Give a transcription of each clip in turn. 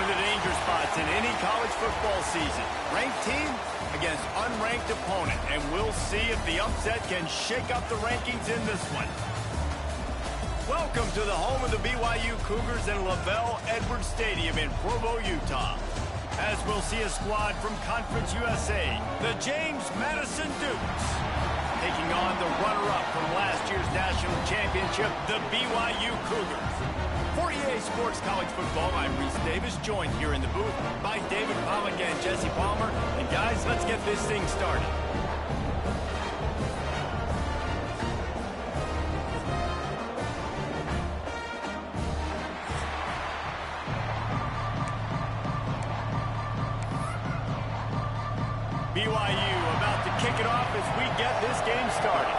of the danger spots in any college football season. Ranked team against unranked opponent, and we'll see if the upset can shake up the rankings in this one. Welcome to the home of the BYU Cougars in LaVell Edwards Stadium in Provo, Utah. As we'll see a squad from Conference USA, the James Madison Dukes, taking on the runner-up from last year's national championship, the BYU Cougars. For EA Sports College Football, I'm Reese Davis, joined here in the booth by David Pollack and Jesse Palmer. And guys, let's get this thing started. BYU about to kick it off as we get this game started.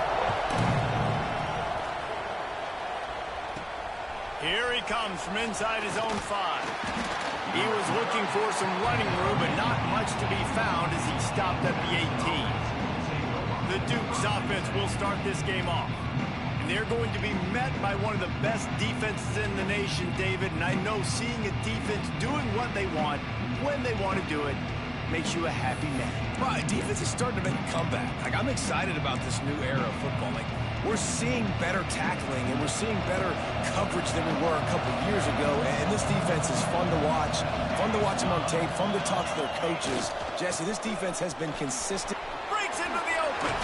Here he comes from inside his own 5. He was looking for some running room, but not much to be found as he stopped at the 18. The Dukes offense will start this game off. And they're going to be met by one of the best defenses in the nation, David. And I know seeing a defense doing what they want, when they want to do it, makes you a happy man. Right, defense is starting to make a comeback. Like, I'm excited about this new era of football. Like, we're seeing better tackling and we're seeing better coverage than we were a couple years ago. And this defense is fun to watch them on tape, fun to talk to their coaches. Jesse, this defense has been consistent. Breaks into the open.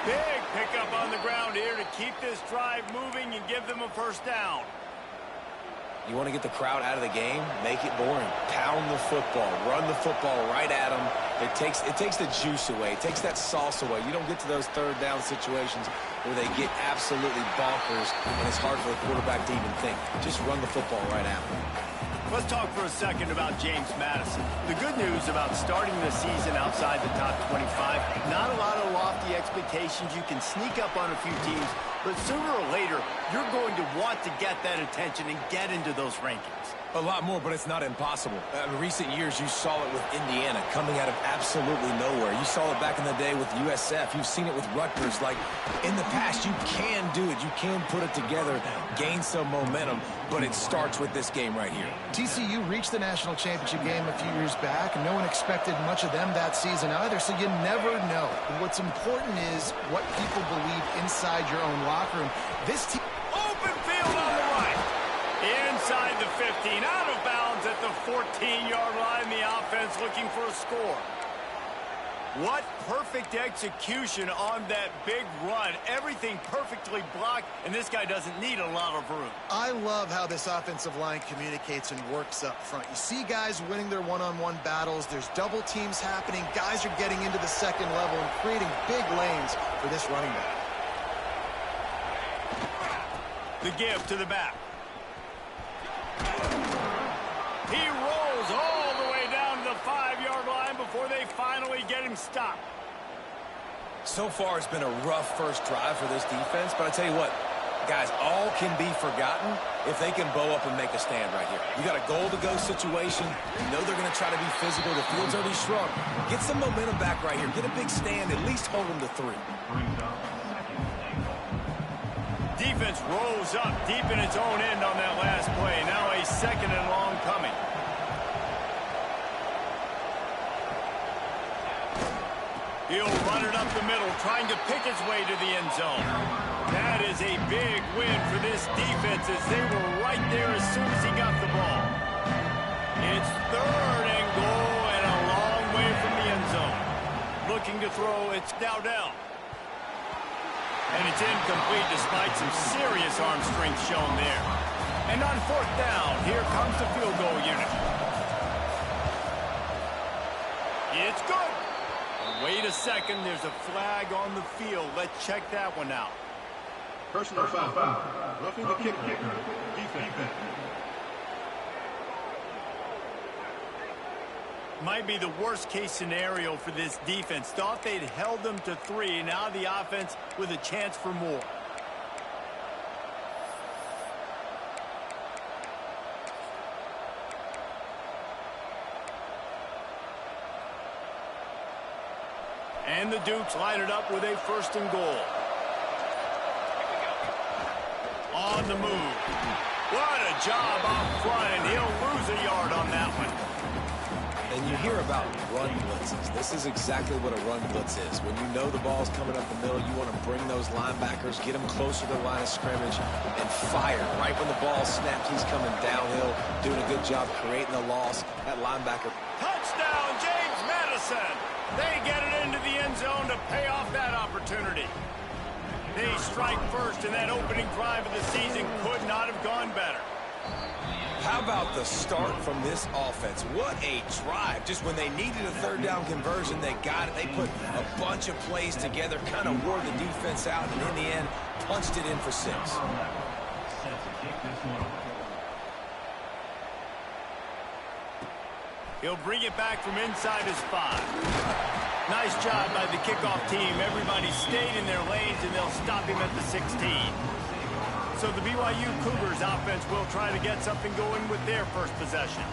Big pickup on the ground here to keep this drive moving and give them a first down. You want to get the crowd out of the game? Make it boring. Pound the football. Run the football right at them. It takes the juice away. It takes that sauce away. You don't get to those third down situations where they get absolutely bonkers and it's hard for the quarterback to even think. Just run the football right at them. Let's talk for a second about James Madison. The good news about starting the season outside the top 25, not a lot of lofty expectations. You can sneak up on a few teams, but sooner or later, you're going to want to get that attention and get into those rankings. A lot more, but it's not impossible. In recent years, you saw it with Indiana coming out of absolutely nowhere. You saw it back in the day with USF. You've seen it with Rutgers. Like, in the past, you can do it. You can put it together, gain some momentum, but it starts with this game right here. TCU reached the national championship game a few years back, and no one expected much of them that season either, so you never know. What's important is what people believe inside your own locker room. This team... Open field on the right. Inside the 15, out of bounds at the 14-yard line. The offense looking for a score. What perfect execution on that big run. Everything perfectly blocked, and this guy doesn't need a lot of room. I love how this offensive line communicates and works up front. You see guys winning their one-on-one battles. There's double teams happening. Guys are getting into the second level and creating big lanes for this running back. The give to the back. He rolls all the way down to the 5-yard line before they finally get him stopped. So far, it's been a rough first drive for this defense, but I tell you what, guys, all can be forgotten if they can bow up and make a stand right here. You got a goal-to-go situation. You know they're going to try to be physical. The field's already shrunk. Get some momentum back right here. Get a big stand. At least hold them to 3. Defense rolls up deep in its own end on that last play. Now a second and long coming. He'll run it up the middle, trying to pick his way to the end zone. That is a big win for this defense as they were right there as soon as he got the ball. It's 3rd and goal and a long way from the end zone. Looking to throw, it's Dowdell. And it's incomplete despite some serious arm strength shown there. And on 4th down, here comes the field goal unit. It's good. Wait a second, there's a flag on the field. Let's check that one out. Personal foul. Roughing the kicker. Defense. Might be the worst case scenario for this defense. Thought they'd held them to 3. Now the offense with a chance for more. And the Dukes line it up with a 1st and goal. On the move. What a job up front, and he'll lose a yard on that one. And you hear about run blitzes. This is exactly what a run blitz is. When you know the ball's coming up the middle, you want to bring those linebackers, get them closer to the line of scrimmage, and fire. Right when the ball snaps, he's coming downhill, doing a good job creating the loss. That linebacker. Touchdown, James Madison. They get it into the end zone to pay off that opportunity. They strike first, and that opening drive of the season could not have gone better. How about the start from this offense? What a drive. Just when they needed a third down conversion, they got it. They put a bunch of plays together, kind of wore the defense out, and in the end, punched it in for 6. He'll bring it back from inside his 5. Nice job by the kickoff team. Everybody stayed in their lanes, and they'll stop him at the 16. So the BYU Cougars offense will try to get something going with their first possession.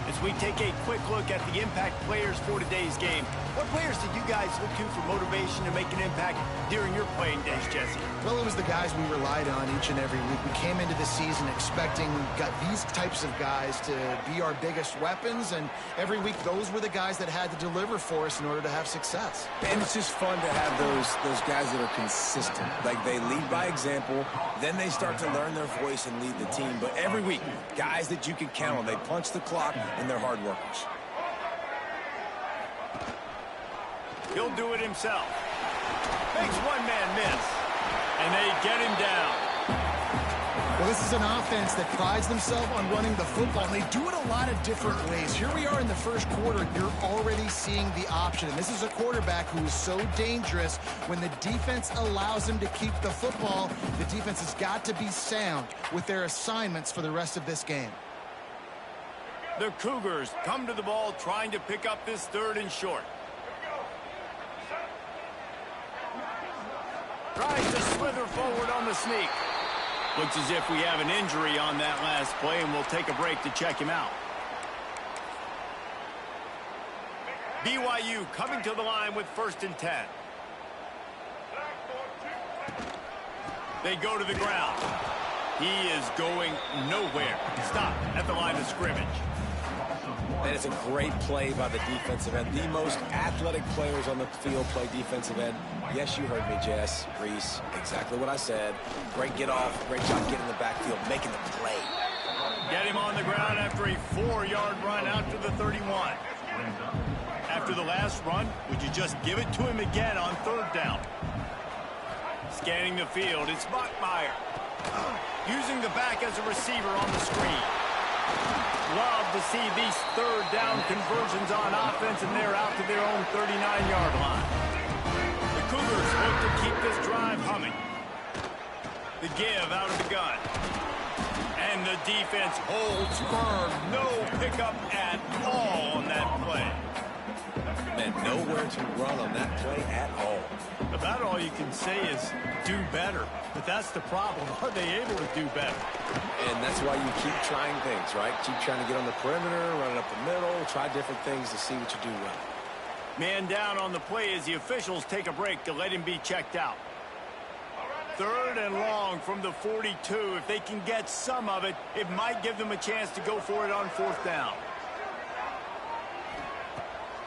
As we take a quick look at the impact players for today's game, what players did you guys look to for motivation to make an impact during your playing days, Jesse? Well, it was the guys we relied on each and every week. We came into the season expecting got these types of guys to be our biggest weapons, and every week those were the guys that had to deliver for us in order to have success. And it's just fun to have those guys that are consistent. Like, they lead by example, then they start to learn their voice and lead the team. But every week, guys that you can count on, they punch the clock, and they're hard workers. He'll do it himself. Makes one man miss, and they get him down. Well, this is an offense that prides themselves on running the football, and they do it a lot of different ways. Here we are in the first quarter. You're already seeing the option, and this is a quarterback who is so dangerous. When the defense allows him to keep the football, the defense has got to be sound with their assignments for the rest of this game. The Cougars come to the ball trying to pick up this 3rd and short. Tries to slither forward on the sneak. Looks as if we have an injury on that last play, and we'll take a break to check him out. BYU coming to the line with 1st and 10. They go to the ground. He is going nowhere. Stop at the line of scrimmage. And it's a great play by the defensive end. The most athletic players on the field play defensive end. Yes, you heard me, Jess, Reese. Exactly what I said. Great get off. Great job getting in the backfield, making the play. Get him on the ground after a 4-yard run out to the 31. After the last run, would you just give it to him again on 3rd down? Scanning the field, it's Bachmeier. Using the back as a receiver on the screen. Love to see these 3rd down conversions on offense, and they're out to their own 39-yard line. The Cougars look to keep this drive humming. The give out of the gun. And the defense holds firm. No pickup at all on that play. And nowhere to run on that play at all. About all you can say is do better. But that's the problem. Are they able to do better? And that's why you keep trying things, right? Keep trying to get on the perimeter, run it up the middle, try different things to see what you do well. Man down on the play as the officials take a break to let him be checked out. 3rd and long from the 42. If they can get some of it, it might give them a chance to go for it on 4th down.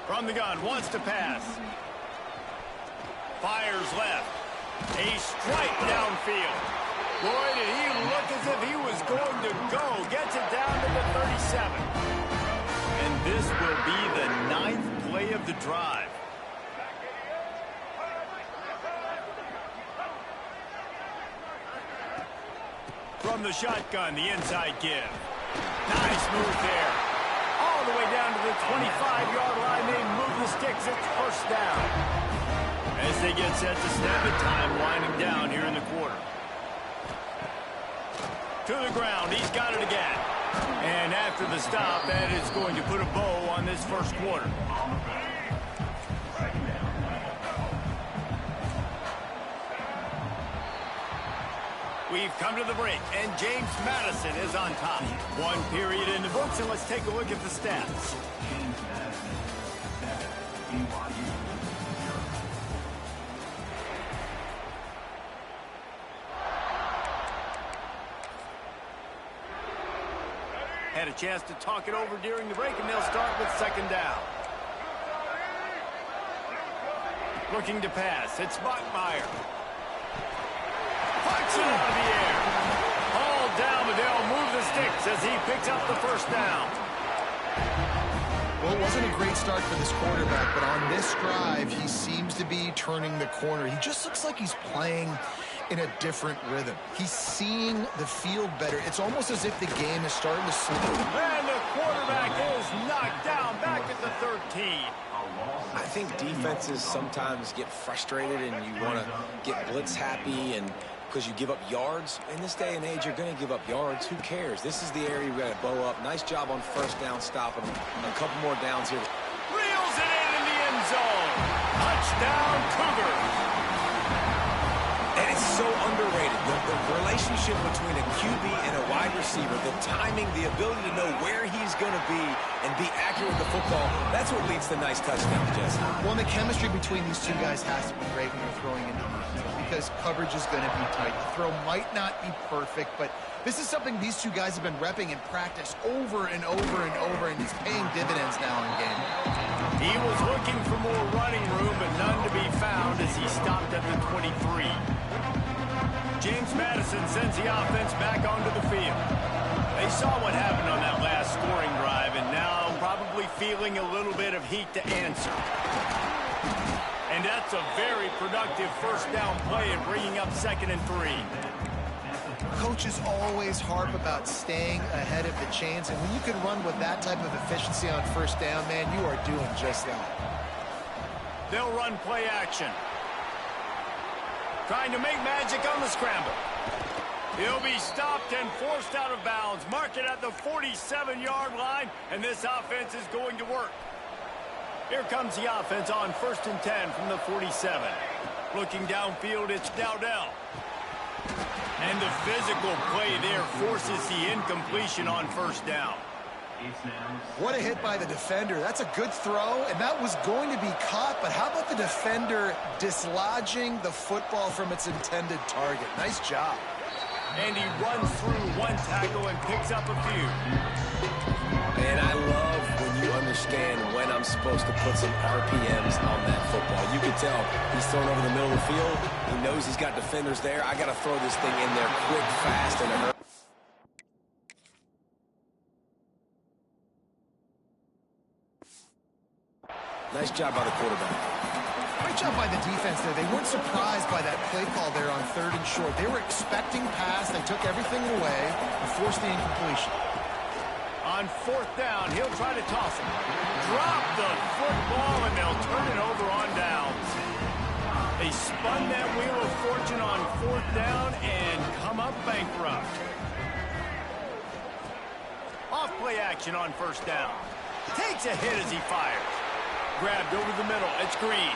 From the gun, wants to pass. Fires left. A strike downfield. Boy, did he look as if he was going to go. Gets it down to the 37. And this will be the 9th play of the drive. From the shotgun, the inside give. Nice move there. All the way down to the 25-yard line. They move the sticks. It's 1st down. As they get set to snap it, time winding down here in the quarter. To the ground. He's got it again. And after the stop, that is going to put a bow on this 1st quarter. We've come to the break, and James Madison is on top. 1 period in the books, and let's take a look at the stats. Had a chance to talk it over during the break, and they'll start with second down. Looking to pass. It's Bachmeier. Pucks it out of the air. All down, but they'll move the sticks as he picks up the first down. Well, it wasn't a great start for this quarterback, but on this drive, he seems to be turning the corner. He just looks like he's playing in a different rhythm. He's seeing the field better. It's almost as if the game is starting to slow. And the quarterback is knocked down back at the 13. I think defenses sometimes get frustrated and you want to get blitz happy and because you give up yards. In this day and age, you're going to give up yards. Who cares? This is the area you got to bow up. Nice job on first down, stopping them. A couple more downs here. Reels it in the end zone. Touchdown, Cougars. And it's so underrated. The relationship between a QB and a wide receiver, the timing, the ability to know where he's going to be and be accurate with the football, that's what leads to nice touchdowns, Jesse. Well, the chemistry between these two guys has to be great when you're throwing into defense because coverage is going to be tight. The throw might not be perfect, but this is something these two guys have been repping in practice over and over and over, and it's paying dividends now in game. He was looking for more running room, but none to be found as he stopped at the 23. James Madison sends the offense back onto the field. They saw what happened on that last scoring drive, and now probably feeling a little bit of heat to answer. And that's a very productive first down play and bringing up 2nd and 3. Coaches always harp about staying ahead of the chains, and when you can run with that type of efficiency on first down, man, you are doing just that. They'll run play action. Trying to make magic on the scramble. He'll be stopped and forced out of bounds. Mark it at the 47-yard line, and this offense is going to work. Here comes the offense on 1st and 10 from the 47. Looking downfield, it's Dowdell. And the physical play there forces the incompletion on first down. What a hit by the defender. That's a good throw, and that was going to be caught, but how about the defender dislodging the football from its intended target? Nice job. And he runs through one tackle and picks up a few. And I love when you understand when I'm supposed to put some RPMs on that football. You can tell he's thrown over the middle of the field. He knows he's got defenders there. I got to throw this thing in there quick, fast, and a hurry. Nice job by the quarterback. Great job by the defense there. They weren't surprised by that play call there on 3rd and short. They were expecting pass. They took everything away and forced the incompletion. On 4th down, he'll try to toss it. Drop the football, and they'll turn it over on downs. They spun that wheel of fortune on 4th down and come up bankrupt. Off play action on 1st down. Takes a hit as he fires. Grabbed over the middle. It's Green.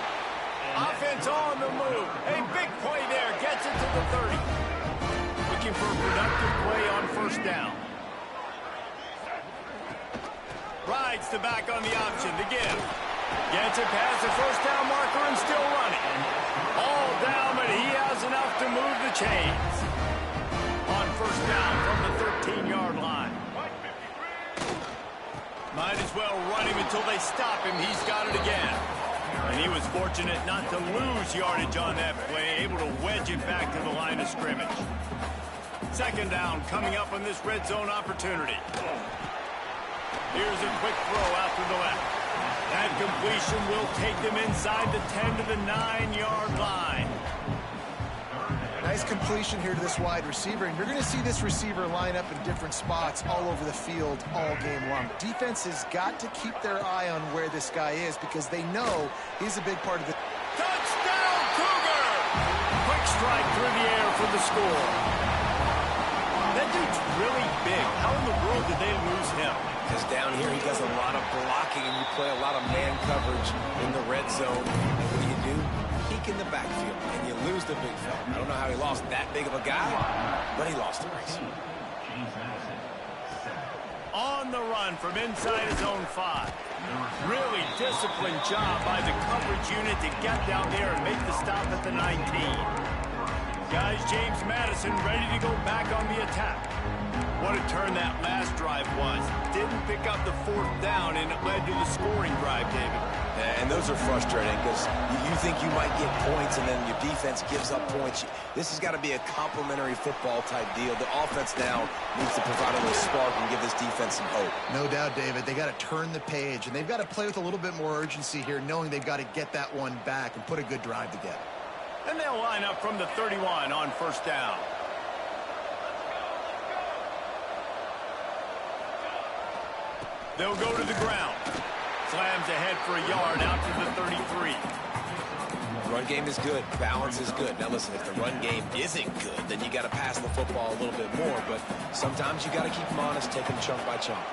Offense on the move. A big play there. Gets it to the 30. Looking for a productive play on 1st down. Rides the back on the option to give. Gets it past the first down marker and still running. All down, but he has enough to move the chains. On 1st down from the 13-yard line. Might as well run him until they stop him. He's got it again. And he was fortunate not to lose yardage on that play, able to wedge it back to the line of scrimmage. 2nd down coming up on this red zone opportunity. Here's a quick throw out to the left. That completion will take them inside the 10 to the 9-yard line. Nice completion here to this wide receiver, and you're going to see this receiver line up in different spots all over the field all game long. Defense has got to keep their eye on where this guy is because they know he's a big part of the... Touchdown, Cougar! Quick strike through the air for the score. That dude's really big. How in the world did they lose him? Because down here he does a lot of blocking and you play a lot of man coverage in the red zone. And what do? Peek in the backfield and you lose the big fella. I don't know how he lost that big of a guy, but he lost the race. On the run from inside his own 5. Really disciplined job by the coverage unit to get down there and make the stop at the 19. Guys, James Madison ready to go back on the attack. What a turn that last drive was. Didn't pick up the 4th down, and it led to the scoring drive, David. Yeah, and those are frustrating because you think you might get points, and then your defense gives up points. This has got to be a complementary football type deal. The offense now needs to provide a little spark and give this defense some hope. No doubt, David. They got to turn the page, and they've got to play with a little bit more urgency here, knowing they've got to get that one back and put a good drive together. And they'll line up from the 31 on 1st down. They'll go to the ground. Slams ahead for a yard out to the 33. Run game is good. Balance is good. Now, listen, if the run game isn't good, then you got to pass the football a little bit more. But sometimes you got to keep them honest, take them chunk by chunk.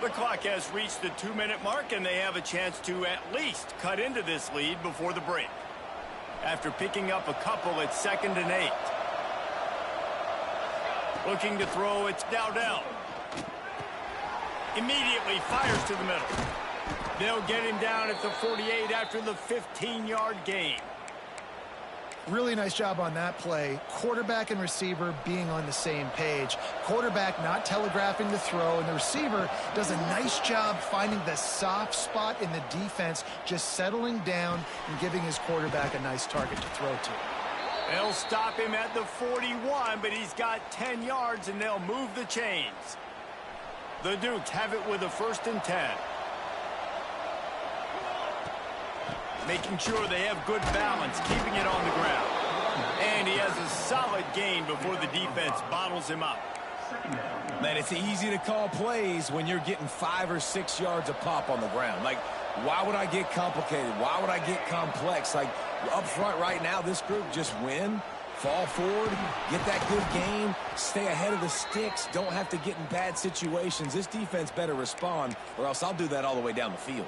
The clock has reached the 2-minute mark, and they have a chance to at least cut into this lead before the break. After picking up a couple, it's 2nd and 8. Looking to throw, it's Dowdell. Immediately fires to the middle. They'll get him down at the 48 after the 15-yard gain. Really nice job on that play. Quarterback and receiver being on the same page. Quarterback not telegraphing the throw, and the receiver does a nice job finding the soft spot in the defense, just settling down and giving his quarterback a nice target to throw to. They'll stop him at the 41, but he's got 10 yards, and they'll move the chains. The Dukes have it with a 1st and 10. Making sure they have good balance, keeping it on the ground. And he has a solid gain before the defense bottles him up. Man, it's easy to call plays when you're getting 5 or 6 yards a pop on the ground. Like, why would I get complicated? Why would I get complex? Like, up front right now, this group just win, fall forward, get that good gain, stay ahead of the sticks, don't have to get in bad situations. This defense better respond, or else I'll do that all the way down the field.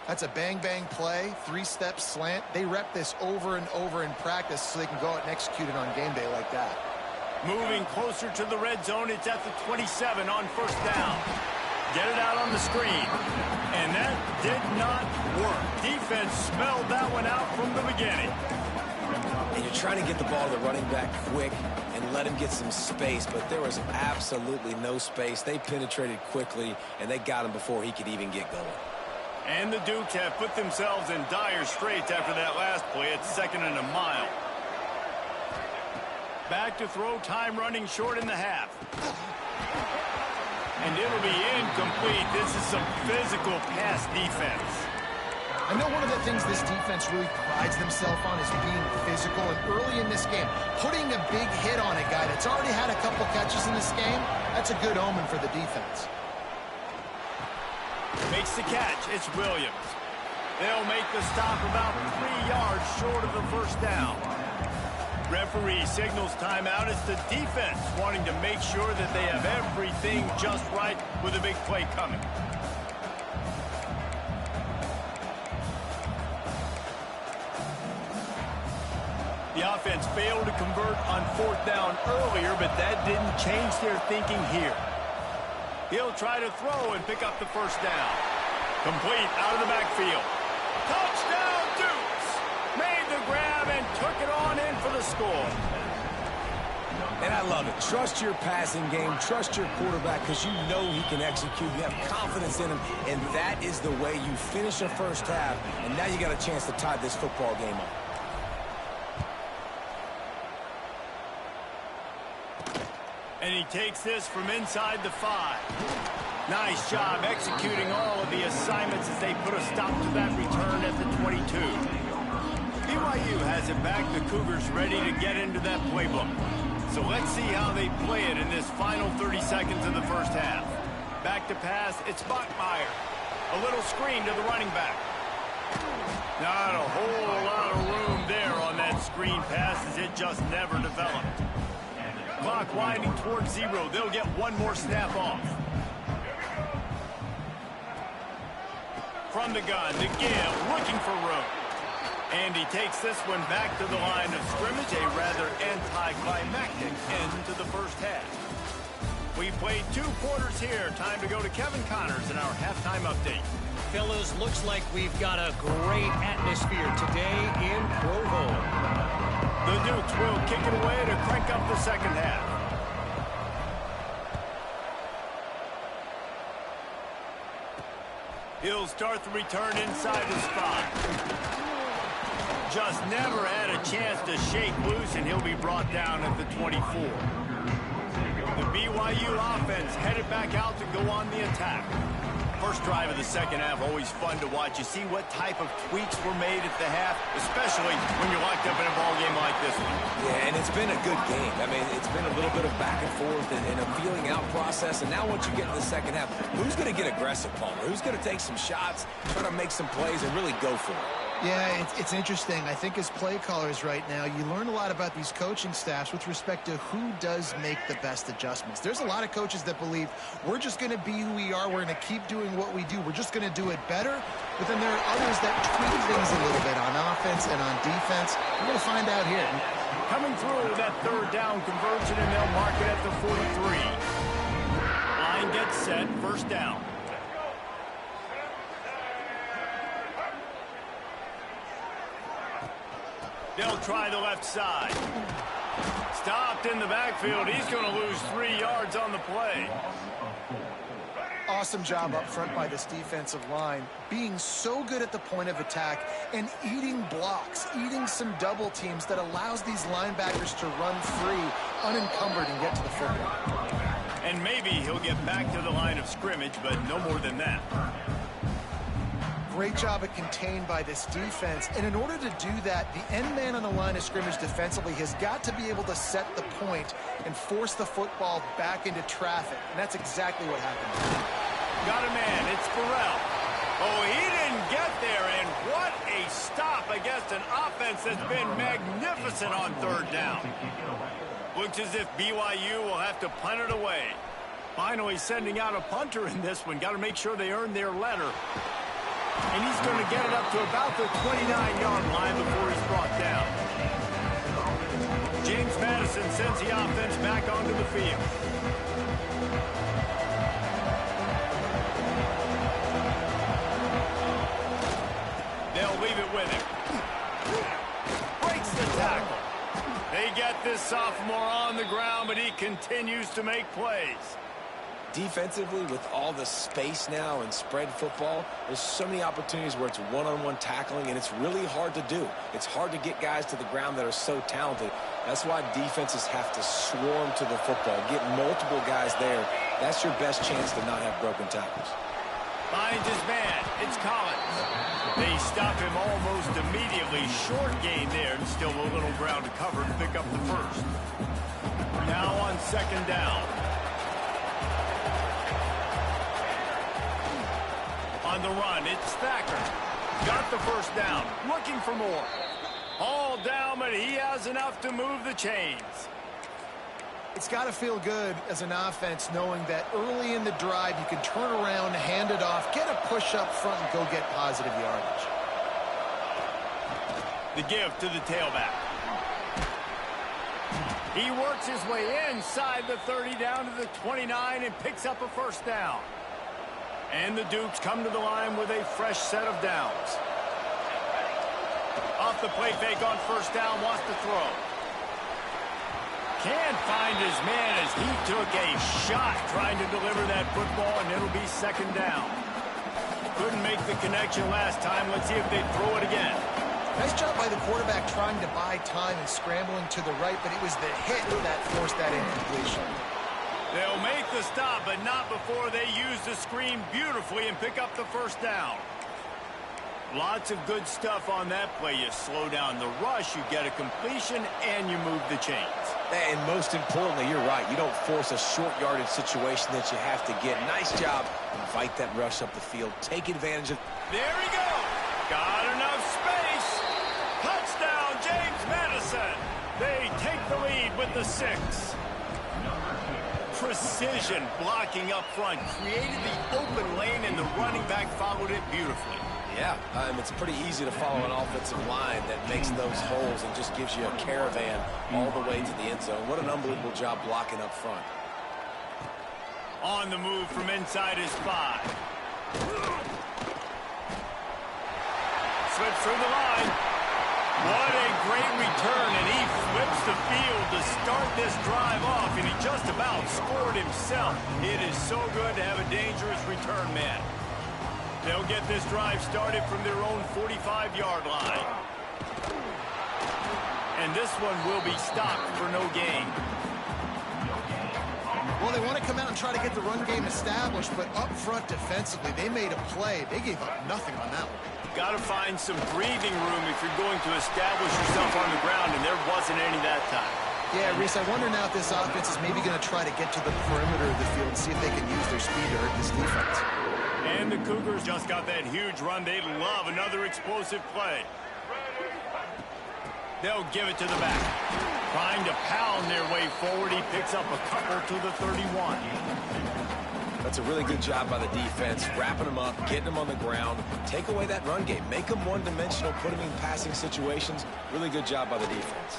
That's a bang-bang play, 3-step slant. They rep this over and over in practice so they can go out and execute it on game day like that. Moving closer to the red zone, it's at the 27 on 1st down. Get it out on the screen. And that did not work. Defense smelled that one out from the beginning. And you're trying to get the ball to the running back quick and let him get some space, but there was absolutely no space. They penetrated quickly, and they got him before he could even get going. And the Dukes have put themselves in dire straits after that last play. It's 2nd and a mile. Back to throw, time running short in the half. And it'll be incomplete. This is some physical pass defense. I know one of the things this defense really prides themselves on is being physical. And early in this game, putting a big hit on a guy that's already had a couple catches in this game, that's a good omen for the defense. Makes the catch. It's Williams. They'll make the stop about 3 yards short of the 1st down. Referee signals timeout. It's the defense wanting to make sure that they have everything just right with a big play coming. The offense failed to convert on 4th down earlier, but that didn't change their thinking here. He'll try to throw and pick up the 1st down. Complete out of the backfield. Touchdown, Dukes! Made the grab and took it on in for the score. And I love it. Trust your passing game. Trust your quarterback because you know he can execute. You have confidence in him, and that is the way you finish a 1st half, and now you got a chance to tie this football game up. And he takes this from inside the 5. Nice job executing all of the assignments as they put a stop to that return at the 22. BYU has it back. The Cougars ready to get into that playbook. So let's see how they play it in this final 30 seconds of the 1st half. Back to pass, it's Bachmeier. A little screen to the running back. Not a whole lot of room there on that screen pass as it just never developed. Clock winding towards 0. They'll get one more snap off. From the gun, the give, looking for room. And he takes this one back to the line of scrimmage, a rather anticlimactic end to the 1st half. We played 2 quarters here. Time to go to Kevin Connors in our halftime update. Fellas, looks like we've got a great atmosphere today in Provo. The Dukes will kick it away to crank up the second half. He'll start the return inside the spot. Just never had a chance to shake loose, and he'll be brought down at the 24. The BYU offense headed back out to go on the attack. First drive of the second half, always fun to watch. You see what type of tweaks were made at the half, especially when you're locked up in a ball game like this one. Yeah, and it's been a good game. I mean, it's been a little bit of back and forth and a feeling out process. And now once you get to the second half, who's going to get aggressive, Palmer? Who's going to take some shots, try to make some plays, and really go for it? Yeah, it's interesting. I think as play callers right now, you learn a lot about these coaching staffs with respect to who does make the best adjustments. There's a lot of coaches that believe we're just going to be who we are. We're going to keep doing what we do. We're just going to do it better. But then there are others that tweak things a little bit on offense and on defense. We're going to find out here. Coming through with that third down conversion, and they'll mark it at the 43. Line gets set, first down. They'll try the left side. Stopped in the backfield. He's going to lose 3 yards on the play. Awesome job up front by this defensive line, being so good at the point of attack and eating blocks, eating some double teams that allows these linebackers to run free, unencumbered, and get to the football. And maybe he'll get back to the line of scrimmage, but no more than that. Great job at contained by this defense. And in order to do that, the end man on the line of scrimmage defensively has got to be able to set the point and force the football back into traffic. And that's exactly what happened. Got a man. It's Burrell. Oh, he didn't get there. And what a stop against an offense that's been magnificent on third down. Looks as if BYU will have to punt it away. Finally sending out a punter in this one. Got to make sure they earn their letter. And he's going to get it up to about the 29-yard line before he's brought down. James Madison sends the offense back onto the field. They'll leave it with him. Breaks the tackle. They get this sophomore on the ground, but he continues to make plays. Defensively, with all the space now and spread football, there's so many opportunities where it's one-on-one tackling, and it's really hard to do. It's hard to get guys to the ground that are so talented. That's why defenses have to swarm to the football, get multiple guys there. That's your best chance to not have broken tackles. Finds his man. It's Collins. They stop him almost immediately. Short gain there, and still a little ground to cover to pick up the first. Now on second down. On the run, it's Thacker. Got the first down. Looking for more. All down, but he has enough to move the chains. It's got to feel good as an offense knowing that early in the drive you can turn around, hand it off, get a push up front, and go get positive yardage. The give to the tailback. He works his way inside the 30 down to the 29 and picks up a first down. And the Dukes come to the line with a fresh set of downs. Off the play fake on first down, wants to throw. Can't find his man as he took a shot trying to deliver that football, and it'll be second down. Couldn't make the connection last time. Let's see if they throw it again. Nice job by the quarterback trying to buy time and scrambling to the right, but it was the hit that forced that incompletion. They'll make the stop, but not before they use the screen beautifully and pick up the first down. Lots of good stuff on that play. You slow down the rush, you get a completion, and you move the chains. And most importantly, you're right. You don't force a short yardage situation that you have to get. Nice job. Invite that rush up the field. Take advantage of... There he goes. Got enough space. Touchdown, James Madison. They take the lead with the 6. Precision blocking up front. Created the open lane, and the running back followed it beautifully. Yeah, it's pretty easy to follow an offensive line that makes those holes and just gives you a caravan all the way to the end zone. What an unbelievable job blocking up front. On the move from inside his 5. Slips through the line. What a great return, and he flips the field to start this drive off, and he just about scored himself. It is so good to have a dangerous return man. They'll get this drive started from their own 45-yard line. And this one will be stopped for no gain. Well, they want to come out and try to get the run game established, but up front defensively, they made a play. They gave up nothing on that one. Got to find some breathing room if you're going to establish yourself on the ground, and there wasn't any that time. Yeah, Reese, I wonder now if this offense is maybe going to try to get to the perimeter of the field and see if they can use their speed to hurt this defense. And the Cougars just got that huge run. They'd love another explosive play. They'll give it to the back. Trying to pound their way forward. He picks up a couple to the 31. That's a really good job by the defense, wrapping them up, getting them on the ground, take away that run game, make them one-dimensional, put them in passing situations. Really good job by the defense.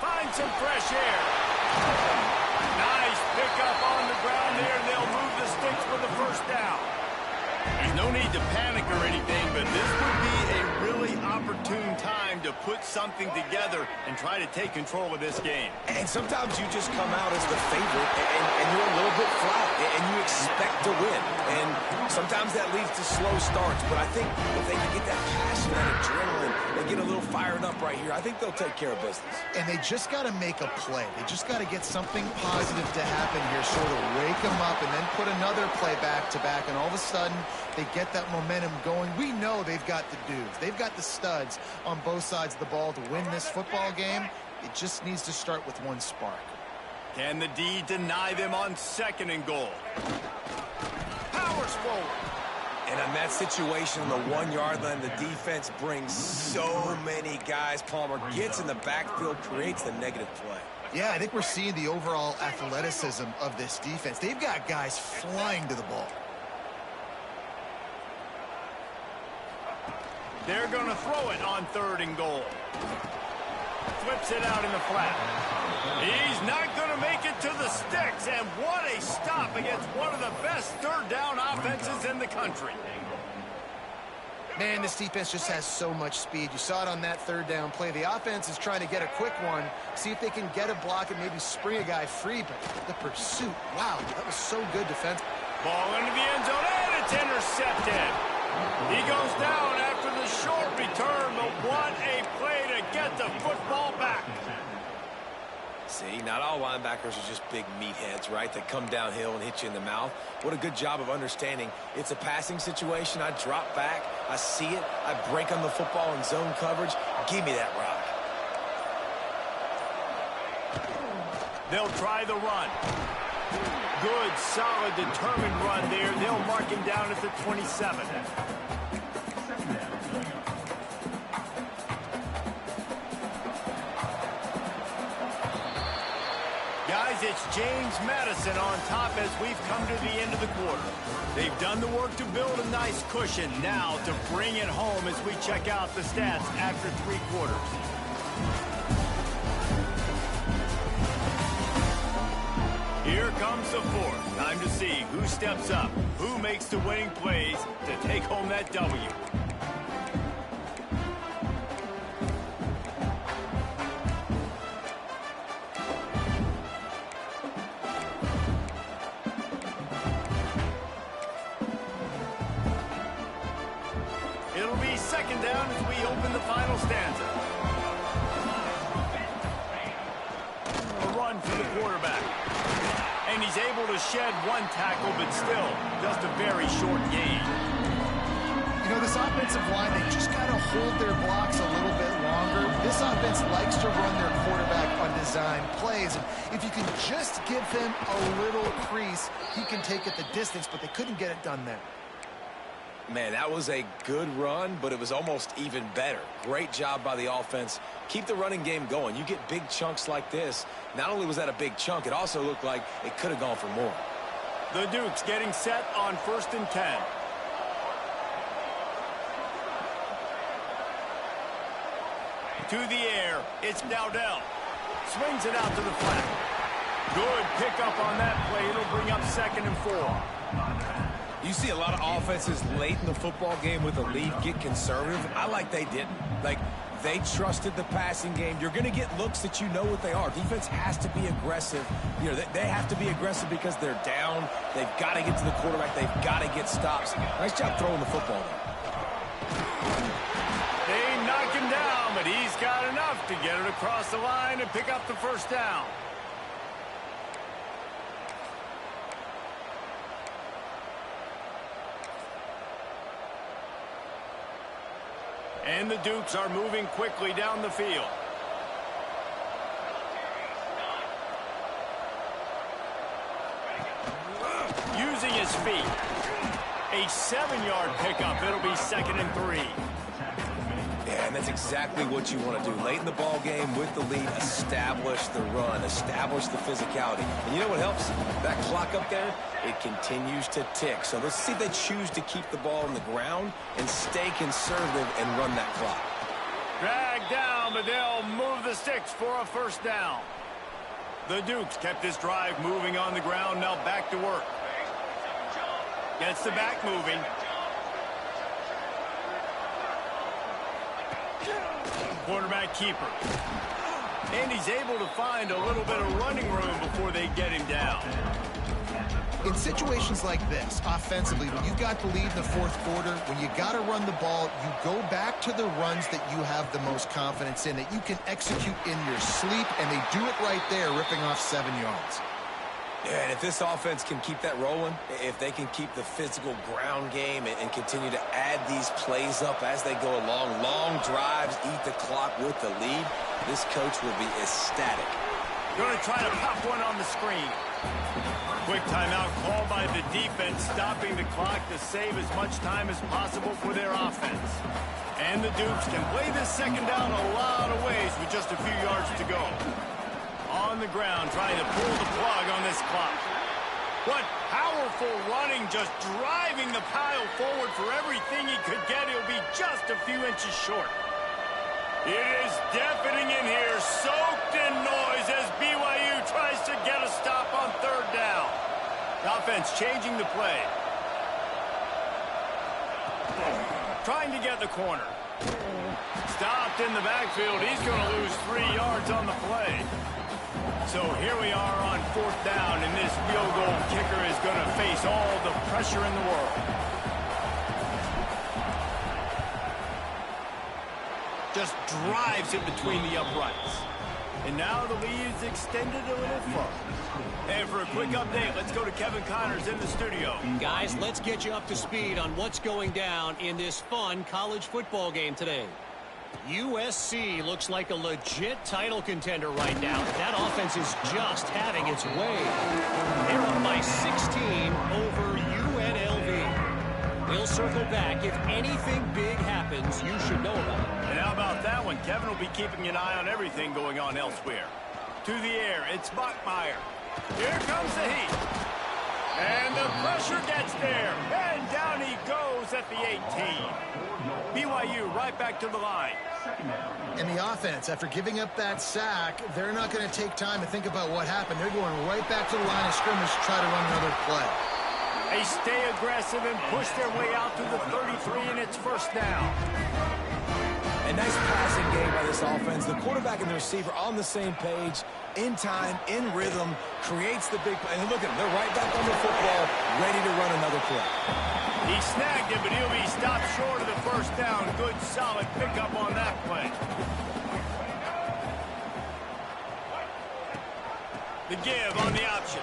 Find some fresh air. Nice pickup on the ground there. They'll move the sticks for the first down. There's no need to panic or anything, but this would be a really opportune time to put something together and try to take control of this game. And sometimes you just come out as the favorite, and you're a little bit flat, and you expect to win. And sometimes that leads to slow starts, but I think if they can get that passion, that adrenaline, and get a little fired up right here, I think they'll take care of business. And they just got to make a play. They just got to get something positive to happen here, sort of wake them up, and then put another play back-to-back, and all of a sudden, they get that momentum going. We know they've got the dudes. They've got the studs on both sides of the ball to win this football game. It just needs to start with one spark. Can the D deny them on 2nd and goal? Powers forward. And on that situation, the 1-yard line, the defense brings so many guys. Palmer gets in the backfield, creates the negative play. Yeah, I think we're seeing the overall athleticism of this defense. They've got guys flying to the ball. They're going to throw it on 3rd and goal. Flips it out in the flat. He's not going to make it to the sticks, and what a stop against one of the best 3rd down offenses in the country. Man, this defense just has so much speed. You saw it on that 3rd down play. The offense is trying to get a quick one, see if they can get a block and maybe spring a guy free, but the pursuit, wow, that was so good defense. Ball into the end zone, and it's intercepted. He goes down after the short return, but what a play to get the football back. See, not all linebackers are just big meatheads, right, that come downhill and hit you in the mouth. What a good job of understanding it's a passing situation. I drop back, I see it, I break on the football in zone coverage. Give me that rock. They'll try the run. Good, solid, determined run there. They'll mark him down at the 27. Guys, it's James Madison on top as we've come to the end of the quarter. They've done the work to build a nice cushion. Now to bring it home as we check out the stats after 3 quarters. Here comes the 4th. Time to see who steps up, who makes the winning plays to take home that W. It'll be 2nd down as we open the final stanza. A run for the quarterback. And he's able to shed 1 tackle, but still just a very short gain. You know, this offensive line, they just got to hold their blocks a little bit longer. This offense likes to run their quarterback on design plays. And if you can just give him a little crease, he can take it the distance, but they couldn't get it done there. Man, that was a good run, but it was almost even better. Great job by the offense. Keep the running game going. You get big chunks like this. Not only was that a big chunk, it also looked like it could have gone for more. The Dukes getting set on 1st and 10. To the air, it's Dowdell. Swings it out to the flat. Good pickup on that play. It'll bring up 2nd and 4. You see a lot of offenses late in the football game with a lead get conservative. I like they didn't. Like, They trusted the passing game. You're going to get looks that you know what they are. Defense has to be aggressive. You know, they have to be aggressive because they're down. They've got to get to the quarterback. They've got to get stops. Nice job throwing the football there. They knock him down, but he's got enough to get it across the line and pick up the first down. And the Dukes are moving quickly down the field. Using his feet. A 7-yard pickup. It'll be 2nd and 3. Yeah, and that's exactly what you want to do. Late in the ball game with the lead, establish the run, establish the physicality. And you know what helps? That clock up there, it continues to tick. So let's see if they choose to keep the ball on the ground and stay conservative and run that clock. Dragged down, but they'll move the sticks for a first down. The Dukes kept this drive moving on the ground. Now back to work. Gets the back moving. Quarterback keeper. And he's able to find a little bit of running room before they get him down. In situations like this, offensively, when you've got the lead in the fourth quarter, when you got to run the ball, you go back to the runs that you have the most confidence in, that you can execute in your sleep, and they do it right there, ripping off 7 yards. Yeah, and if this offense can keep that rolling, if they can keep the physical ground game and continue to add these plays up as they go along, long drives, eat the clock with the lead, this coach will be ecstatic. Going to try to pop one on the screen. Quick timeout called by the defense, stopping the clock to save as much time as possible for their offense. And the Dukes can play this second down a lot of ways with just a few yards to go. On the ground, trying to pull the plug on this clock. What powerful running, just driving the pile forward for everything he could get. He'll be just a few inches short. It is deafening in here, soaked in noise as BYU tries to get a stop on third down. The offense changing the play. Trying to get the corner. Stopped in the backfield. He's going to lose 3 yards on the play. So here we are on fourth down, and this field goal kicker is going to face all the pressure in the world. Just drives it between the uprights. And now the lead is extended a little further. And for a quick update, let's go to Kevin Connors in the studio. Guys, let's get you up to speed on what's going down in this fun college football game today. USC looks like a legit title contender right now. That offense is just having its way. They're up by 16 over UNLV. They'll circle back. If anything big happens, you should know about it. And how about that one? Kevin will be keeping an eye on everything going on elsewhere. To the air, it's Bachmeier. Here comes the heat. And the pressure gets there. And down he goes at the 18. BYU right back to the line. And the offense, after giving up that sack, they're not going to take time to think about what happened. They're going right back to the line of scrimmage to try to run another play. They stay aggressive and push their way out to the 33, and it's first down. A nice passing game by this offense. The quarterback and the receiver on the same page, in time, in rhythm, creates the big play. And look at them. They're right back on the football, ready to run another play. He snagged it, but he'll be stopped short of the first down. Good, solid pickup on that play. The give on the option.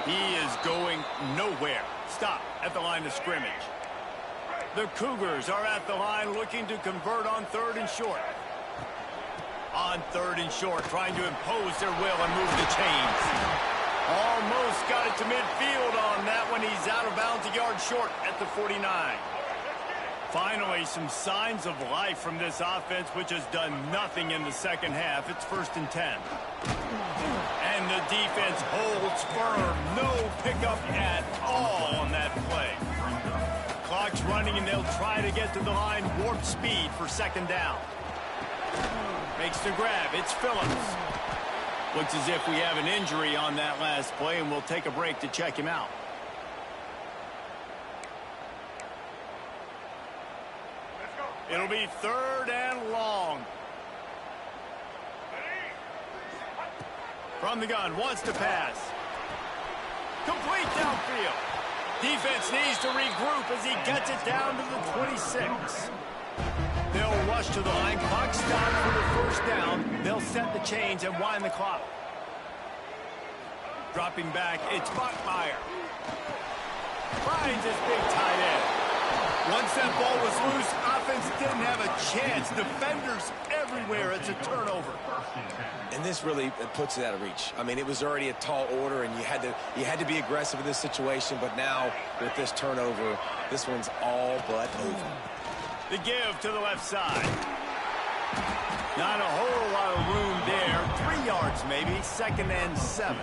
He is going nowhere. Stop at the line of scrimmage. The Cougars are at the line looking to convert on third and short. On third and short, trying to impose their will and move the chains. Almost got it to midfield on that one. He's out of bounds a yard short at the 49. Finally, some signs of life from this offense, which has done nothing in the second half. It's 1st and 10. And the defense holds firm. No pickup at all on that play. Clock's running, and they'll try to get to the line. Warp speed for second down. Makes the grab. It's Phillips. Looks as if we have an injury on that last play, and we'll take a break to check him out. It'll be third and long. From the gun, wants to pass. Complete downfield. Defense needs to regroup as he gets it down to the 26. They'll rush to the line. Clock stopped for the first down. They'll set the chains and wind the clock. Dropping back, it's Bachmeier. Finds his big tight end. Once that ball was loose, offense didn't have a chance. Defenders everywhere. It's a turnover. And this really puts it out of reach. I mean, it was already a tall order, and you had to be aggressive in this situation. But now, with this turnover, this one's all but over. The give to the left side. Not a whole lot of room there. 3 yards maybe. 2nd and 7.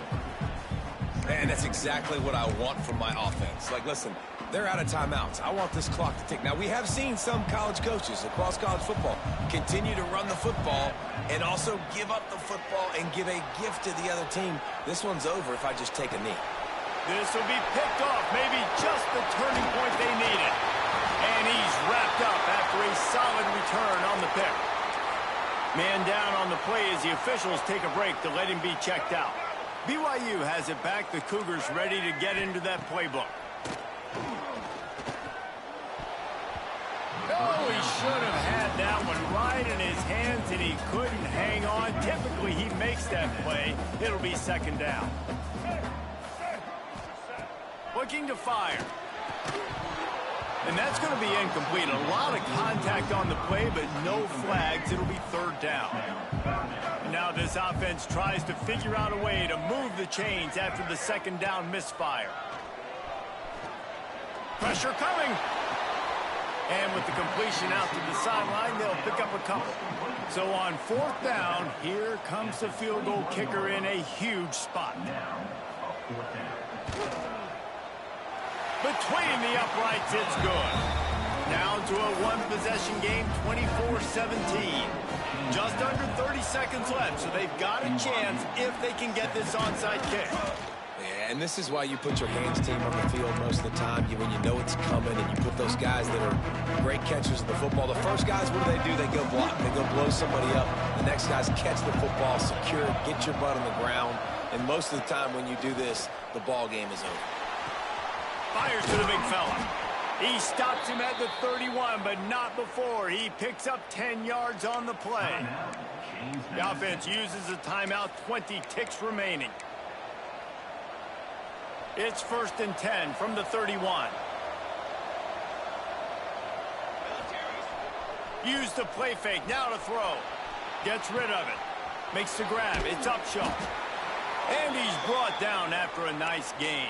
And that's exactly what I want from my offense. Like, listen, they're out of timeouts. I want this clock to tick. Now, we have seen some college coaches across college football continue to run the football and also give up the football and give a gift to the other team. This one's over if I just take a knee. This will be picked off. Maybe just the turning point they needed. And he's wrapped up after a solid return on the pick. Man down on the play as the officials take a break to let him be checked out. BYU has it back. The Cougars ready to get into that playbook. Oh, he should have had that one right in his hands, and he couldn't hang on. Typically, he makes that play. It'll be 2nd down. Looking to fire. And that's going to be incomplete. A lot of contact on the play, but no flags. It'll be 3rd down. And now this offense tries to figure out a way to move the chains after the 2nd down misfire. Pressure coming. And with the completion out to the sideline, they'll pick up a couple. So on 4th down, here comes the field goal kicker in a huge spot. Between the uprights, it's good. Down to a one-possession game, 24-17. Just under 30 seconds left, so they've got a chance if they can get this onside kick. Yeah, and this is why you put your hands team on the field most of the time. When you know it's coming, and you put those guys that are great catchers of the football. The first guys, what do? They go block. They go blow somebody up. The next guys catch the football, secure it, get your butt on the ground. And most of the time when you do this, the ball game is over. Fires to the big fella. He stops him at the 31, but not before. He picks up 10 yards on the play. The offense uses a timeout, 20 ticks remaining. It's 1st and 10 from the 31. Use the play fake, now to throw. Gets rid of it. Makes the grab, it's Upshaw. And he's brought down after a nice gain.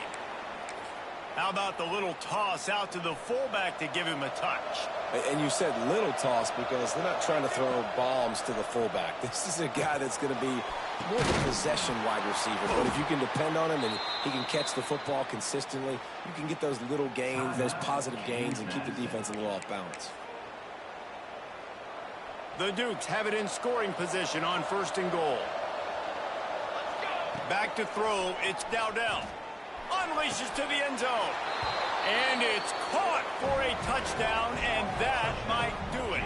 How about the little toss out to the fullback to give him a touch? And you said little toss because they're not trying to throw bombs to the fullback. This is a guy that's going to be more of a possession wide receiver. But if you can depend on him and he can catch the football consistently, you can get those little gains, those positive gains, and keep the defense a little off balance. The Dukes have it in scoring position on 1st and goal. Back to throw, it's Dowdell. Unleashes to the end zone. And it's caught for a touchdown, and that might do it.